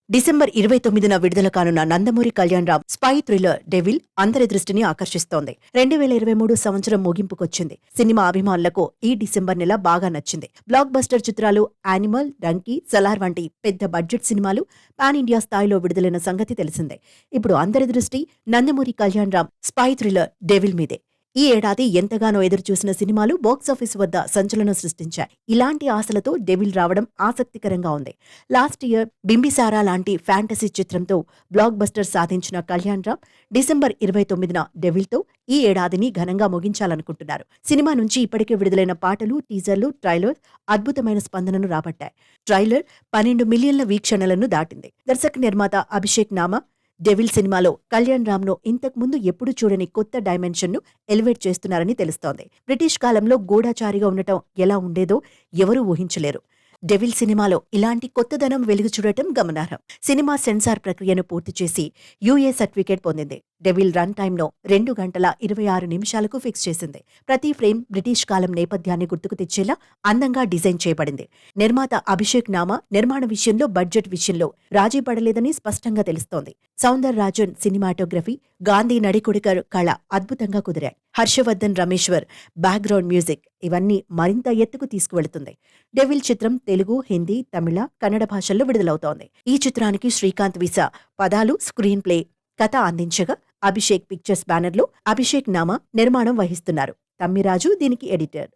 December 29న విడుదల కానున్న Nandamuri Kalyan Ram spy thriller devil అందరి దృష్టిని ఆకర్షిస్తోంది. 2023 సంవత్సరం ముగింపుకొచ్చింది. సినిమా అభిమానులకు ఈ డిసెంబర్ నెల బాగా నచ్చింది. బ్లాక్ బస్టర్ చిత్రాలు యానిమల్, డంకీ, సలార్ వంటి పెద్ద బడ్జెట్ సినిమాలు పాన్ ఇండియా స్థాయిలో విడుదలైన సంగతి తెలిసిందే. ఇప్పుడు అందరి దృష్టి Nandamuri Kalyan Ram spy thriller devil మీదే. ఈ ఏడాది ఎంతగానో ఎదురుచూసిన సినిమాలు బాక్సాఫీస్ వద్ద సంచలనం సృష్టించాయి. ఇలాంటి ఆశలతో డెవిల్ రావడం ఆసక్తికరంగా ఉంది. లాస్ట్ ఇయర్ బింబిసారా లాంటి ఫ్యాంటసీ చిత్రంతో బ్లాక్ బస్టర్ సాధించిన కళ్యాణరామ్ డిసెంబర్ 29న డెవిల్తో ఈ ఏడాదిని ఘనంగా ముగించాలనుకుంటున్నారు. సినిమా నుంచి ఇప్పటికే విడుదలైన పాటలు, టీజర్లు, ట్రైలర్ అద్భుతమైన స్పందనను రాబట్టాయి. ట్రైలర్ 12 మిలియన్ల వీక్షణలను దాటింది. దర్శక నిర్మాత అభిషేక్ నామా డెవిల్ సినిమాలో కళ్యాణరామ్ను ఇంతకుముందు ఎప్పుడూ చూడని కొత్త డైమెన్షన్ను ఎలివేట్ చేస్తున్నారని తెలుస్తోంది. బ్రిటిష్ కాలంలో గూఢచారిగా ఉండటం ఎలా ఉండేదో ఎవరూ ఊహించలేరు. డెవిల్ సినిమాలో ఇలాంటి కొత్తదనం వెలుగు చూడటం గమనార్హం. సినిమా సెన్సార్ ప్రక్రియను పూర్తి చేసి యూఏ సర్టిఫికేట్ పొందింది. డెవిల్ రన్ టైమ్ను 2 గంటల 26 నిమిషాలకు ఫిక్స్ చేసింది. ప్రతి ఫ్రేమ్ బ్రిటిష్ కాలం నేపథ్యాన్ని గుర్తుకు తెచ్చేలా అందంగా డిజైన్ చేయబడింది. నిర్మాత అభిషేక్ నామా నిర్మాణ విషయంలో, బడ్జెట్ విషయంలో రాజీ పడలేదని స్పష్టంగా తెలుస్తోంది. సౌందర్ రాజన్ సినిమాటోగ్రఫీ, గాంధీ నడికుడికర్ కళ అద్భుతంగా కుదిరాయి. హర్షవర్ధన్ రమేశ్వర్ బ్యాక్గ్రౌండ్ మ్యూజిక్ ఇవన్నీ మరింత ఎత్తుకు తీసుకువెళుతుంది. డెవిల్ చిత్రం తెలుగు, హిందీ, తమిళ, కన్నడ భాషల్లో విడుదలవుతోంది. ఈ చిత్రానికి శ్రీకాంత్ విసా పదాలు, స్క్రీన్ ప్లే, కథ అందించగా అభిషేక్ పిక్చర్స్ బ్యానర్లో అభిషేక్ నామా నిర్మాణం వహిస్తున్నారు. తమ్మిరాజు దీనికి ఎడిటర్.